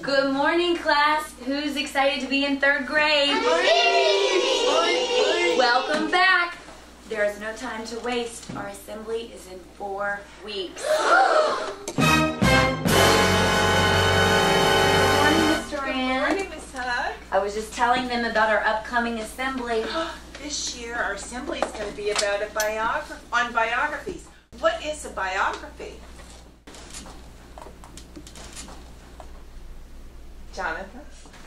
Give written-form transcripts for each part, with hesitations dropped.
Good morning, class. Who's excited to be in third grade? Welcome back. There is no time to waste. Our assembly is in 4 weeks. Good morning, Mr. Rand. Good morning, Miss Hug. I was just telling them about our upcoming assembly. This year, our assembly is going to be about on biographies. What is a biography? Jonathan?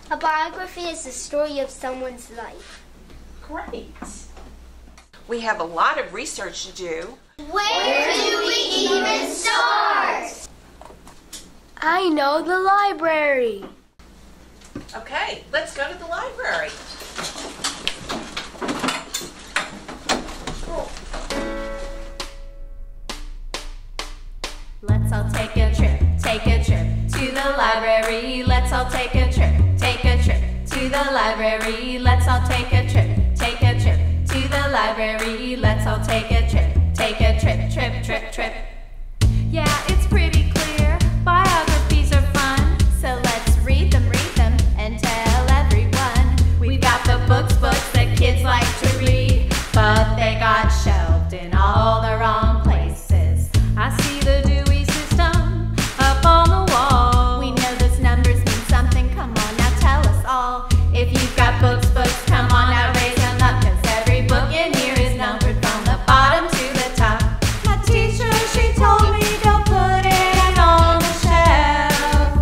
A biography is the story of someone's life. Great. We have a lot of research to do. Where do we even start? I know, the library. Okay, let's go to the library. Let's all take a trip to the library. Let's all take a trip to the library. Let's all take a trip to the library. Let's all take a trip, trip. Yeah, it's pretty clear. Biographies are fun, so let's read them, and tell everyone. We've got the books that kids like to read, but they got shelved in all the wrong places. I see the Dewey System up on the wall. We know those numbers mean something. Come on now, tell us all. If you've got books, come on now, raise them up, 'cause every book in here is numbered from the bottom to the top. My teacher, she told me don't put it on the shelf.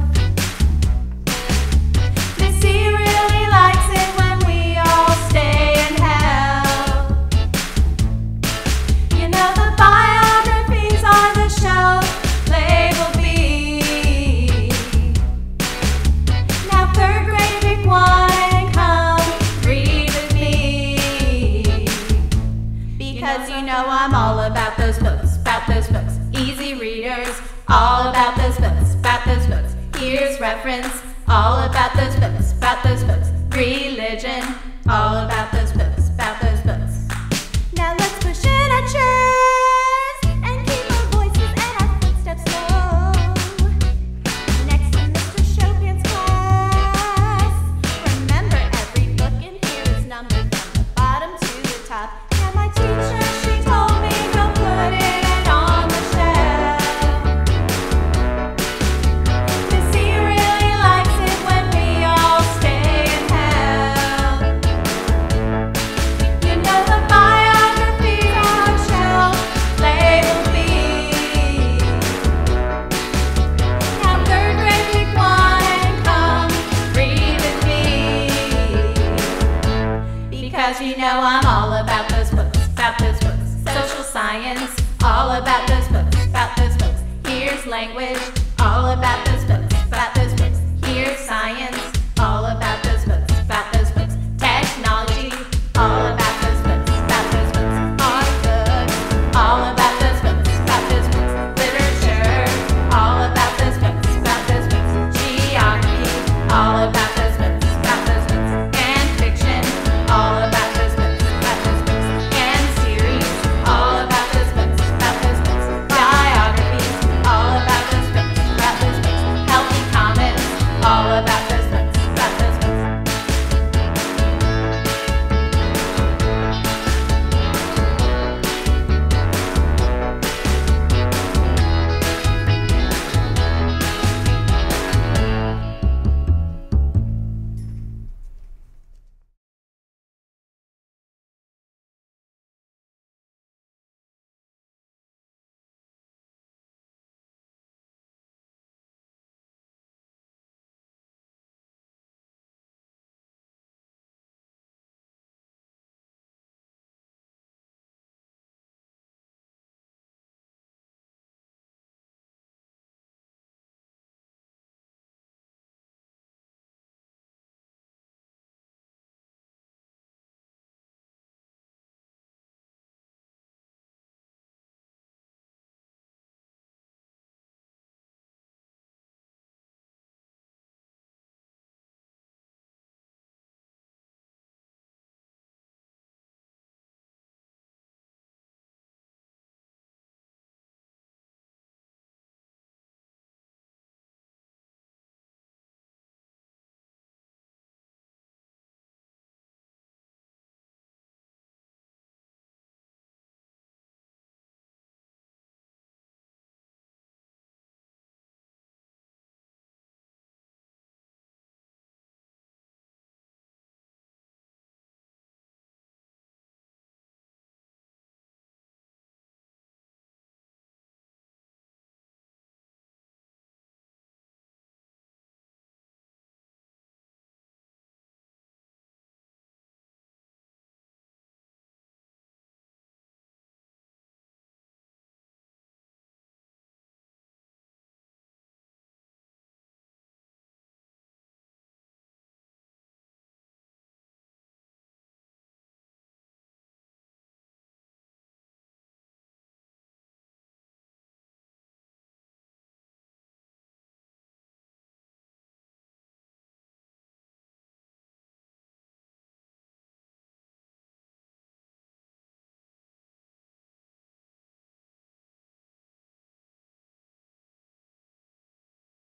Missy really likes it when we all stay and help. You know the biographies on the shelf, label B. Now third grade, pick one and come read with me. Because you know I'm all about those books. Easy readers, all about those books. Here's reference, all about those books. Religion, all about those books. Now let's push in our chairs and keep our voices and our footsteps low. Next to Mr. Chopin's class. Remember, every book in here is numbered from the bottom to the top. And my teacher, she told me don't put it on the shelf. Missy really likes it when we all stay and help. You know the biographies on our shelf, label B. Now third grade, pick one and come read with me. Because you know I'm all about those books. Social science, all about those books. Here's language, all about those